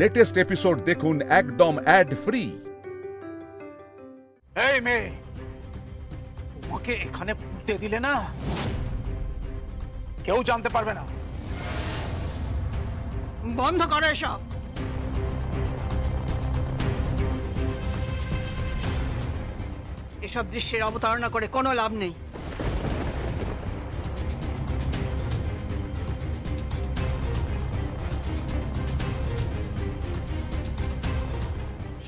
Latest episode দেখুন একদম add free. এই মেয়ে, তোমাকে এখানে পুঁতে দিলে না কেউ জানতে পারবে না। বন্ধ করো এসব। এসব দৃশ্যের অবতারণা করে কোনো লাভ নেই।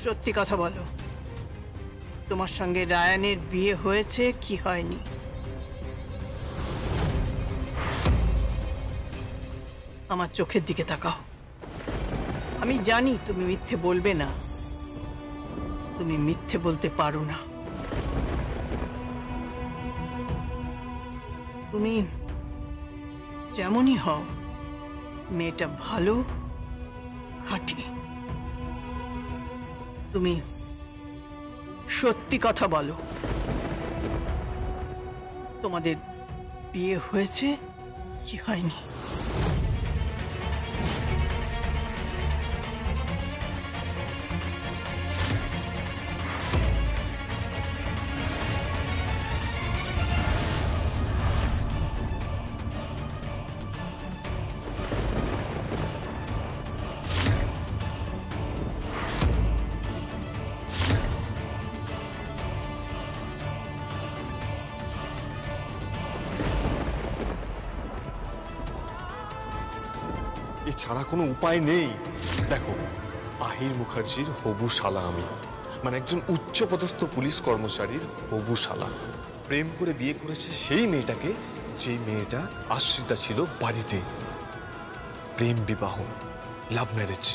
সত্যি কথা বলো, তোমার সঙ্গে রায়ানের বিয়ে হয়েছে কি হয়নি? আমার চোখের দিকে তাকাও। আমি জানি তুমি মিথ্যে বলবে না, তুমি মিথ্যে বলতে পারো না। তুমি যেমনই হও, মেয়েটা ভালো, খাঁটি। তুমি সত্যি কথা বলো, তোমাদের বিয়ে হয়েছে কি হয়নি? এছাড়া কোনো উপায় নেই। দেখো, আহির মুখার্জির হবু শালা আমি, মানে একজন উচ্চপদস্থ পুলিশ কর্মচারীর হবু শালা। প্রেম করে বিয়ে করেছে সেই মেয়েটাকে, যেই মেয়েটা আশ্রিতা ছিল বাড়িতে। প্রেম বিবাহ, লাভ ম্যারেজ।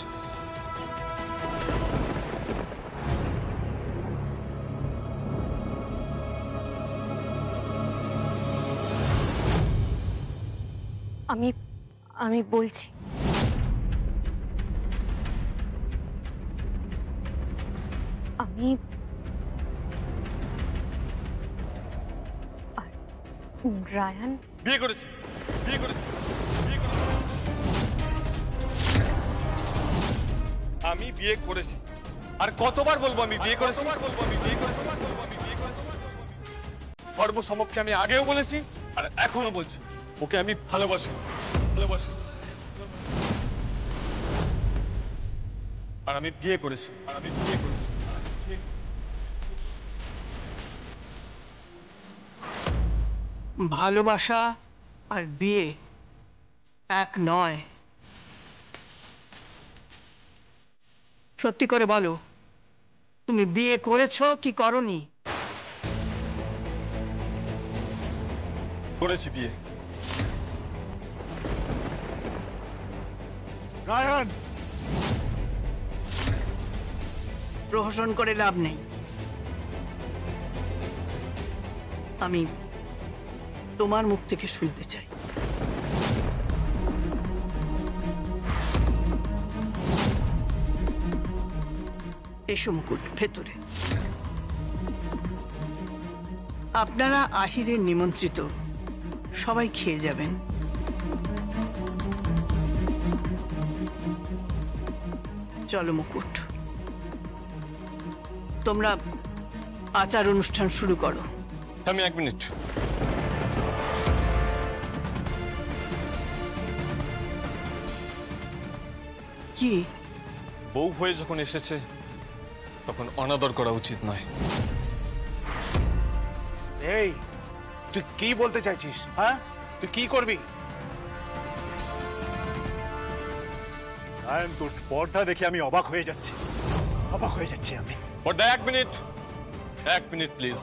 আমি বলছি, আমি রায়ান বিয়ে করেছি। আমি বিয়ে করেছি। আর কতবার বলবো আমি বিয়ে করেছি? সর্বসমক্ষে আমি আগেও বলেছি আর এখনো বলছি, ওকে আমি ভালোবাসি। আর আমি বিয়ে করেছি। ভালোবাসা আর বিয়ে এক নয়। সত্যি করে বলো, তুমি বিয়ে করেছো কি করনি? করেছি বিয়ে। রায়ান, প্রহসন করে লাভ নেই। আমি তোমার মুখ থেকে শুনতে চাই। এসো মুকুট, ভেতরে। আপনারা আহিরের নিমন্ত্রিত, সবাই খেয়ে যাবেন। চলো মুকুট, তোমরা আচার অনুষ্ঠান শুরু করো। আমি 1 মিনিট। কি? বউ হয়ে যখন এসেছে তখন অনাদর করা উচিত নয়। এই তুই কি বলতে চাইছিস? হ্যাঁ, তুই কি করবি? রায়ান, তোর স্পর্ধা দেখে আমি অবাক হয়ে যাচ্ছি আমি। বড়দা, 1 মিনিট প্লিজ।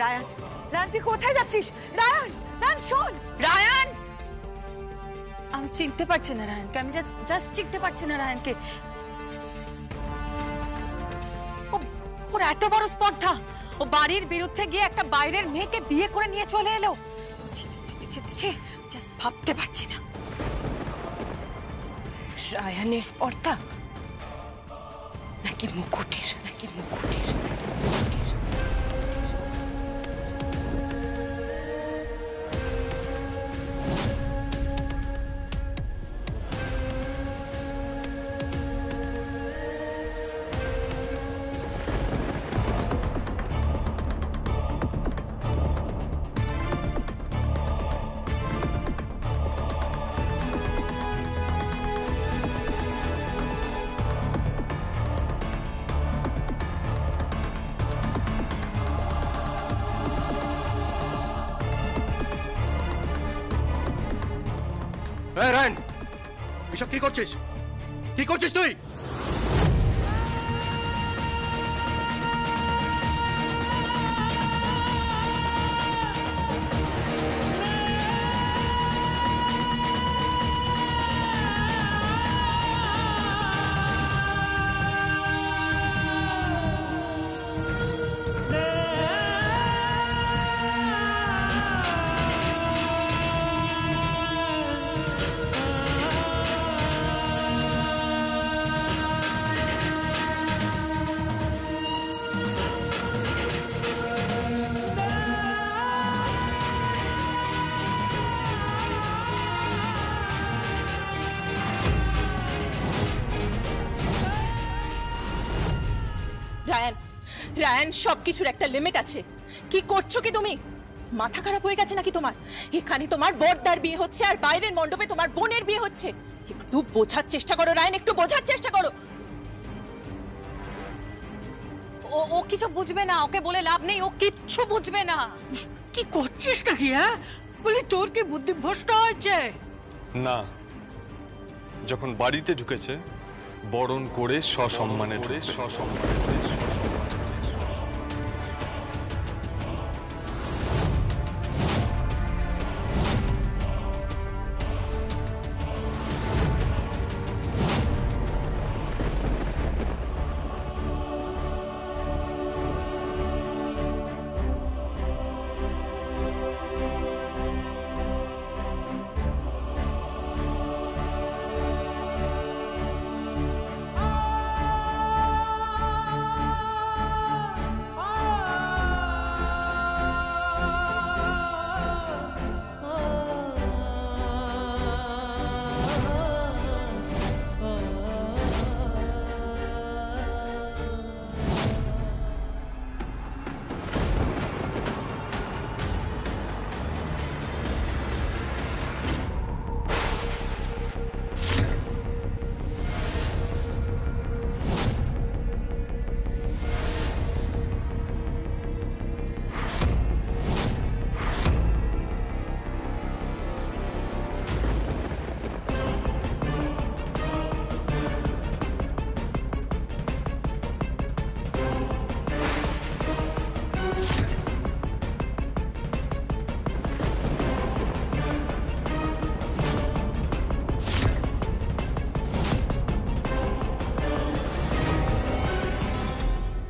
রায়ান, তুই কোথায় যাচ্ছিস? রায়ান, শোন। রায়ান, আমি চিনতে পারছি না রায়ানকে, আমি জাস্ট চিনতে পারছি না রায়ানকে। ওর এত বড় স্পর্ধা, ও বাড়ির বিরুদ্ধে গিয়ে একটা বাইরের মেয়েকে বিয়ে করে নিয়ে চলে এলো। জাস্ট ভাবতে পারছি না। রায়ানের স্পর্ধা নাকি মুকুটের? রায়ন, এসব কি করছিস? কি করছিস তুই? রায়ান, রায়ান, সবকিছুর একটা লিমিট আছে। কি করছো কি তুমি? মাথা খারাপ হয়ে গেছে নাকি তোমার? এখানে তোমার বড়দার বিয়ে হচ্ছে আর বাইরের মণ্ডপে তোমার বোনের বিয়ে হচ্ছে। একটু বোঝার চেষ্টা করো রায়ান, একটু বোঝার চেষ্টা করো। ও কিছু বুঝবে না, ওকে বলে লাভ নেই, ও কিচ্ছু বুঝবে না। কি করছিস নাকি? হ্যাঁ, বলি তোর কি বুদ্ধি ভ্রষ্ট হয়েছে? না, যখন বাড়িতে ঢুকেছে বরণ করে সসম্মানে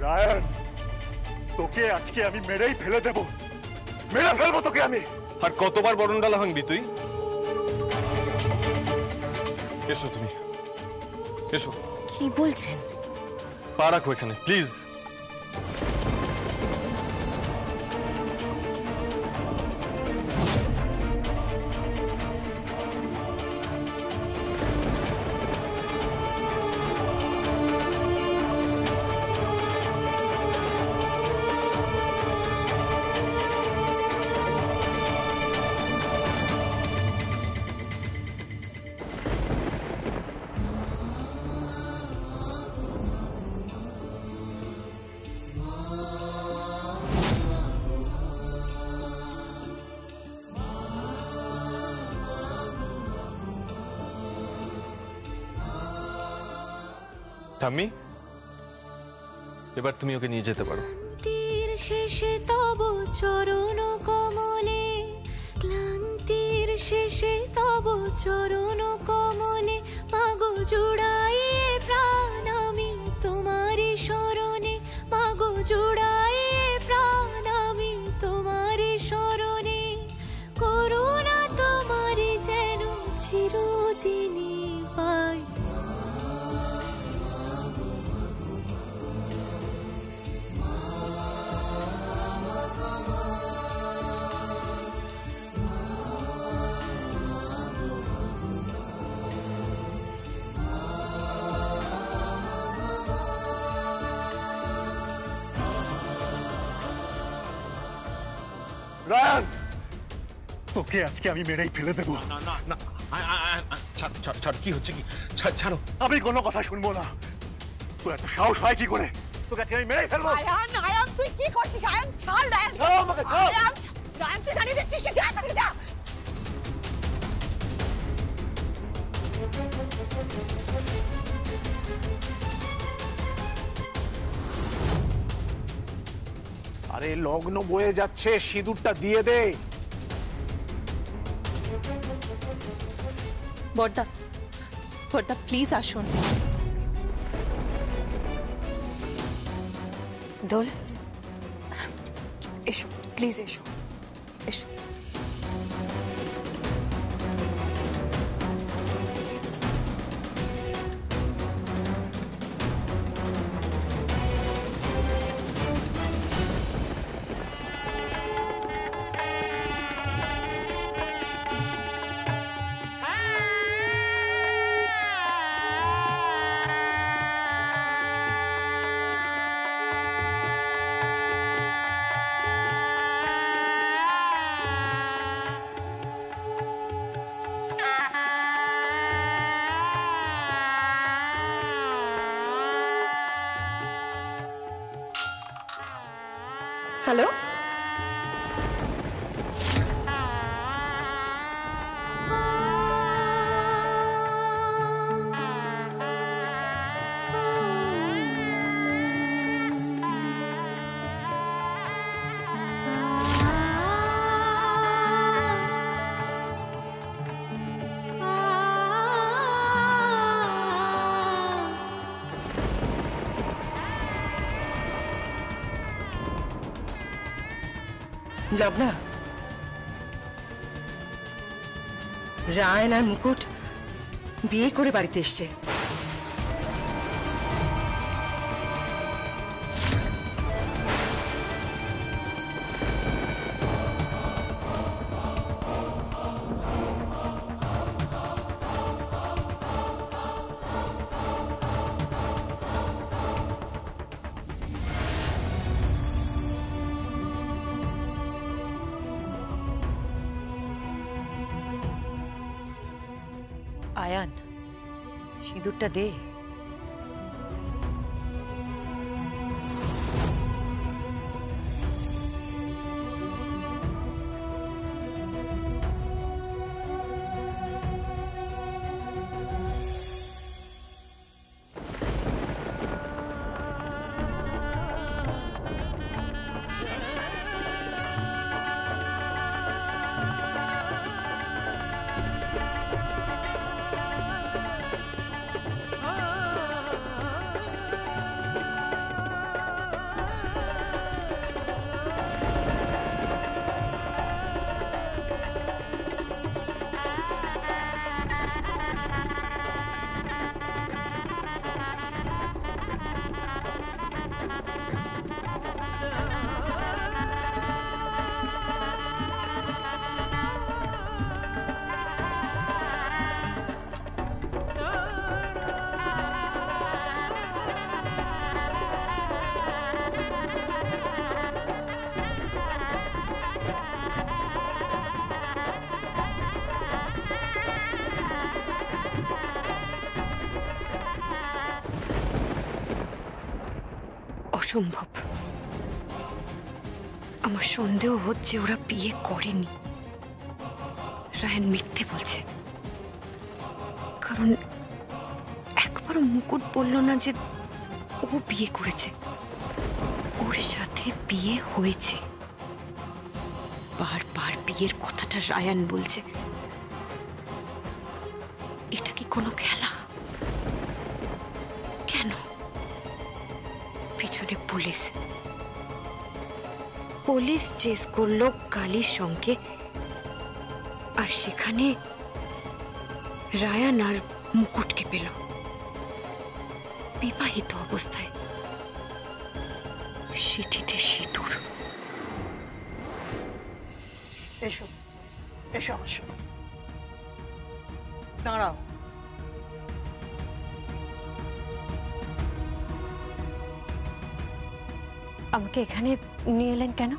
রায়ন, তোকে আজকে আমি মেরেই ফেলে দেব, মেরে ফেলবো তোকে আমি। আর কতবার বরণ ডালা ভাঙবি তুই? এসো তুমি, এসো। কি বলছেন? পা রাখো এখানে প্লিজ। ঠাম্মি, এবার তুমি ওকে নিয়ে যেতে পারো। তীর শেষে তব চরণ কমলে, ক্লান্তির শেষে তব চরণ কমলে, মাগো জুড়াইয়ে প্রাণ আমি তোমারই শরণে, মাগো জুড়াইয়ে প্রাণ আমি তোমারই শরণে, করুণা তোমারই যেন চিরদিনই পাই। রায়ন, তোকে আজকে আমি মেরেই ফেলে দেবো। না না না, ছাড়, কি হচ্ছে কি? ছাড়ো। আমি কোনো কথা শুনবো না। তোর এত সাহস হয় কি করে? তোকে আজকে আমি মেরেই ফেলবো। আয়ান, আয়ান, তুই কি করছিস? আয়ান ছাড়, রায়ান ছাড়ো আমাকে, ছাড়ো। আয়ান, রায়ান তুই জানিয়ে দিচ্ছিস কি? যা, যা। আরে লগ্ন বয়ে যাচ্ছে, সিঁদুরটা দিয়ে দে। বড়দা, বড়দা প্লিজ আসুন। দোল, এসো প্লিজ, এসো এসো। হ্যালো, লগ্না, রায়ন আর মুকুট বিয়ে করে বাড়িতে এসছে। আয়ান, সিঁদুরটা দে। অসম্ভব, আমার সন্দেহ হচ্ছে ওরা বিয়ে করেনি। রায়ন মিথ্যে বলছে, কারণ একবারও মুকুট বলল না যে ও বিয়ে করেছে। ওর সাথে বিয়ে হয়েছে, বারবার বিয়ের কথাটা রায়ান বলছে। এটা কি কোনো খেলা? কেন? পিছনে পুলিশ, পুলিশ চেস করলো কালীর সঙ্গে, আর সেখানে রায়ান আর মুকুটকে পেল বিবাহিত অবস্থায়, সিঁথিতে সিঁদুর। এসো এসো আমার সঙ্গে। দাঁড়াও, আমাকে এখানে নিয়ে এলেন কেন?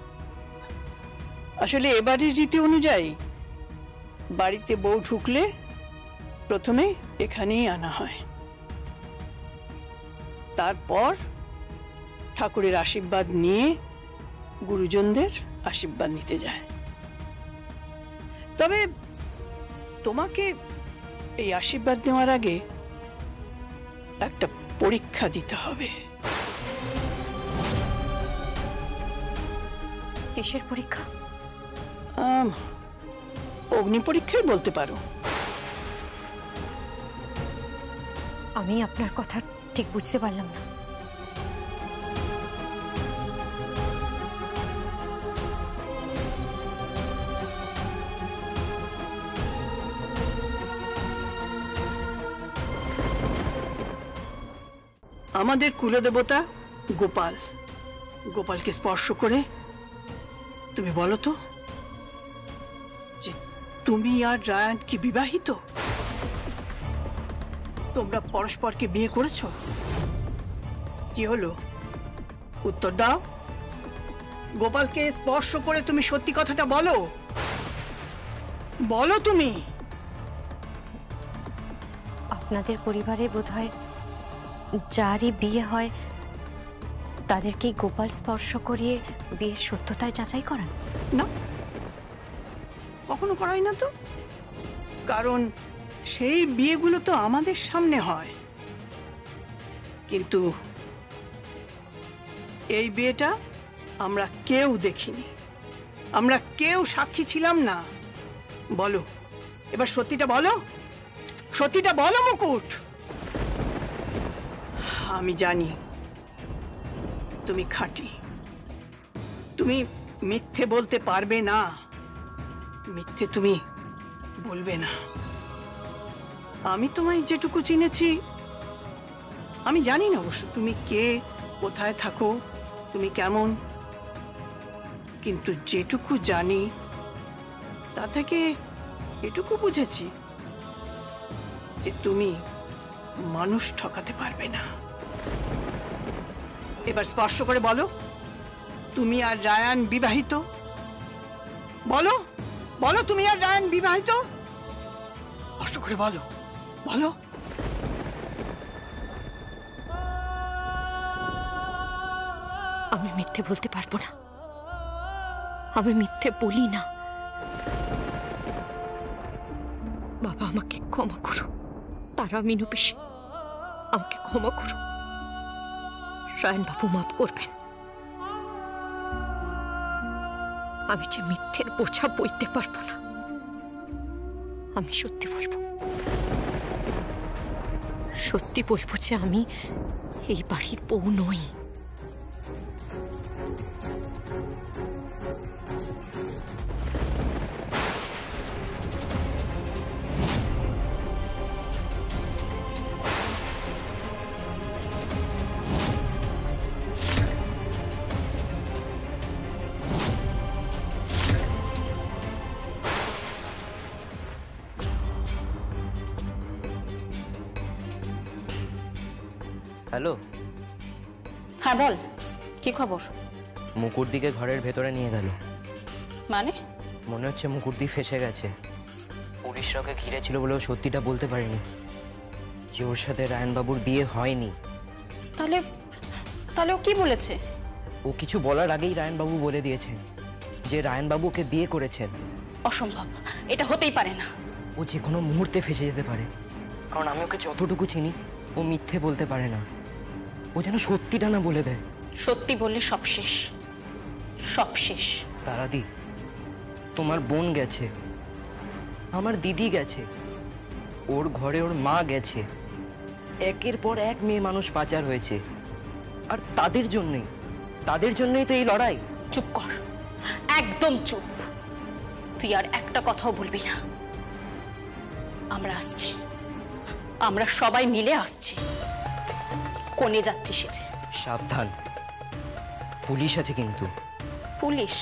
আসলে এবারের রীতি অনুযায়ী বাড়িতে বউ ঢুকলে প্রথমে এখানেই আনা হয়, তারপর ঠাকুরের আশীর্বাদ নিয়ে গুরুজনদের আশীর্বাদ নিতে যায়। তবে তোমাকে এই আশীর্বাদ নেওয়ার আগে একটা পরীক্ষা দিতে হবে। কিসের পরীক্ষা? অগ্নি পরীক্ষাই বলতে পারো। আমি আপনার কথা ঠিক বুঝতে পারলাম না। আমাদের কুলদেবতা গোপাল, গোপালকে স্পর্শ করে তুমি বলো তো যে তুমি আর রায়ান কি বিবাহিত? তোমরা পরস্পরকে বিয়ে করেছো? কি হলো, উত্তর দাও। গোপালকে স্পর্শ করে তুমি সত্যি কথাটা বলো, বলো তুমি। আপনাদের পরিবারে বোধহয় যারই বিয়ে হয় তাদেরকে গোপাল স্পর্শ করিয়ে বিয়ের সত্যতায় যাচাই করান? না, কখনো করাই না তো। কারণ সেই বিয়েগুলো তো আমাদের সামনে হয়, কিন্তু এই বিয়েটা আমরা কেউ দেখিনি, আমরা কেউ সাক্ষী ছিলাম না। বলো এবার সত্যিটা বলো, সত্যিটা বলো মুকুট। আমি জানি তুমি খাঁটি, তুমি মিথ্যে বলতে পারবে না, মিথ্যে তুমি বলবে না। আমি তোমায় যেটুকু চিনেছি, আমি জানি না অবশ্য তুমি কে, কোথায় থাকো, তুমি কেমন, কিন্তু যেটুকু জানি তা থেকে এটুকু বুঝেছি যে তুমি মানুষ ঠকাতে পারবে না। এবার স্পর্শ করে বলো তুমি আর রায়ান বিবাহিত? বলো, বলো তুমি আর রায়ান বিবাহিত? স্পর্শ করে বলো, বলো। আমি মিথ্যে বলতে পারবো না, আমি মিথ্যে বলি না। বাবা আমাকে ক্ষমা করো, তারা মিনু পিসি আমাকে ক্ষমা করো, রায়ন বাবু মাফ করবেন। আমি যে মিথ্যের বোঝা বইতে পারবো না, আমি সত্যি বলবো, সত্যি বলবো যে আমি এই বাড়ির বউ নই। হ্যালো। হ্যাঁ বল, কি খবর? মুকুটদিকে ঘরের ভেতরে নিয়ে গেল। মানে? মনে হচ্ছে মুকুটদি ফেসে গেছে। পুলিশরা ওকে ঘিরে ছিল বলেও সত্যিটা বলতে পারেনি যে ওর সাথে রায়নবাবুর বিয়ে হয়নি। তাহলে তাহলে ও কি বলেছে? ও কিছু বলার আগেই রায়নবাবু বলে দিয়েছেন যে রায়নবাবু ওকে বিয়ে করেছেন। অসম্ভব, এটা হতেই পারে না। ও যে কোনো মুহূর্তে ফেসে যেতে পারে, কারণ আমি ওকে যতটুকু চিনি ও মিথ্যে বলতে পারে না। ও যেন সত্যিটা না বলে দেয়। সত্যি বললে সব শেষ, সব শেষ। তারাদি, তোমার বোন গেছে, আমার দিদি গেছে, ওর ঘরে ওর মা গেছে, একের পর এক মেয়ে মানুষ পাচার হয়েছে, আর তাদের জন্যই তো এই লড়াই। চুপ কর, একদম চুপ। তুই আর একটা কথাও বলবি না। আমরা আসছি, আমরা সবাই মিলে আসছি, কোণে যাত্রী সেজে। সাবধান, পুলিশ আছে কিন্তু। পুলিশ?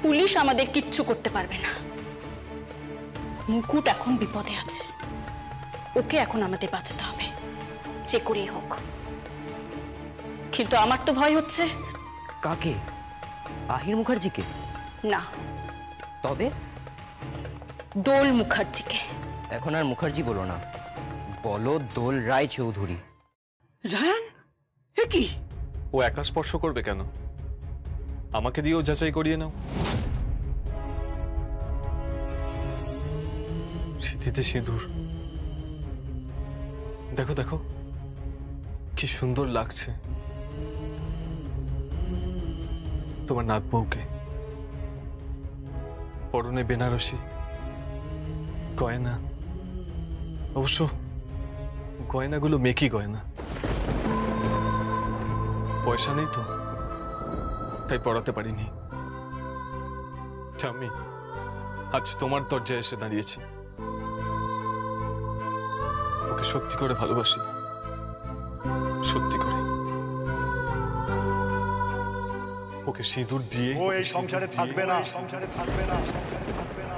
পুলিশ আমাদের কিচ্ছু করতে পারবে না। মুকুট এখন বিপদে আছে, ওকে এখন আমাদের বাঁচাতে হবে, যে করেই হোক। কিন্তু আমার তো ভয় হচ্ছে। কাকে? আহির মুখার্জিকে? না। তবে? দোল মুখার্জিকে। এখন আর মুখার্জি বলো না, বলো দোল রায় চৌধুরী। রায়ান, এ কি? ও একা স্পর্শ করবে কেন? আমাকে দিয়েও যাচাই করিয়ে নাও। সিঁথিতে সিঁদুর। দেখো দেখো কি সুন্দর লাগছে তোমার নাত বউকে। পরনে বেনারসি, গয়না। অবশ্য গয়নাগুলো মেকি গয়না। পয়সা নেই তো, তাই পড়াতে পারিনি। আমি আজ তোমার দরজায় এসে দাঁড়িয়েছি। ওকে সত্যি করে ভালোবাসি, সত্যি করে। ওকে সিঁদুর দিয়ে ও এই সংসারে থাকবে না, সংসারে থাকবে না, সংসারে থাকবে না।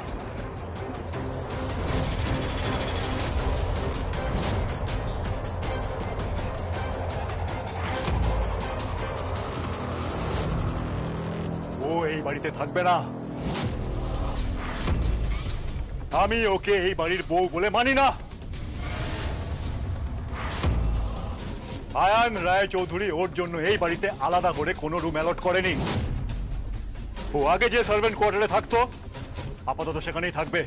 ও এই বাড়িতে থাকবে না। আমি ওকে এই বাড়ির বউ বলে মানি না। আয়ান রায় চৌধুরী ওর জন্য এই বাড়িতে আলাদা করে কোনো রুম অ্যালট করেনি। ও আগে যে সার্ভেন্ট কোয়ার্টারে থাকতো আপাতত সেখানেই থাকবে।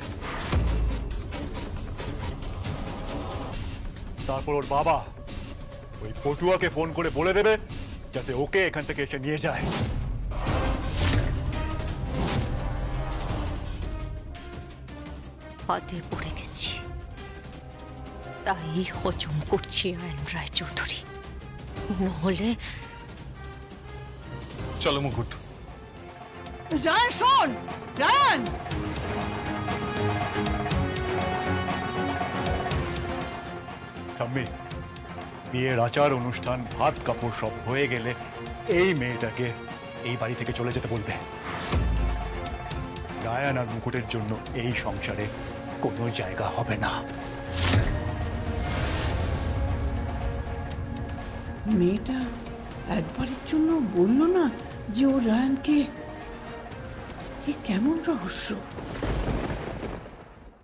তারপর ওর বাবা ওই পটুয়াকে ফোন করে বলে দেবে যাতে ওকে এখান থেকে এসে নিয়ে যায়। ফাঁদে পড়ে গেছি, তাই হজম করছি আয়ন রায় চৌধুরী। নহলে চলো মুকুট। রায়ান শোন, রায়ান। ঠাম্মি, বিয়ের আচার অনুষ্ঠান ভাত কাপড় সব হয়ে গেলে এই মেয়েটাকে এই বাড়ি থেকে চলে যেতে বলবে। রায়ান আর মুকুটের জন্য এই সংসারে কোনো জায়গা হবে না। মেয়েটা একবারের জন্য বললো না যে ও রায়ানকে, এ কেমন রহস্য?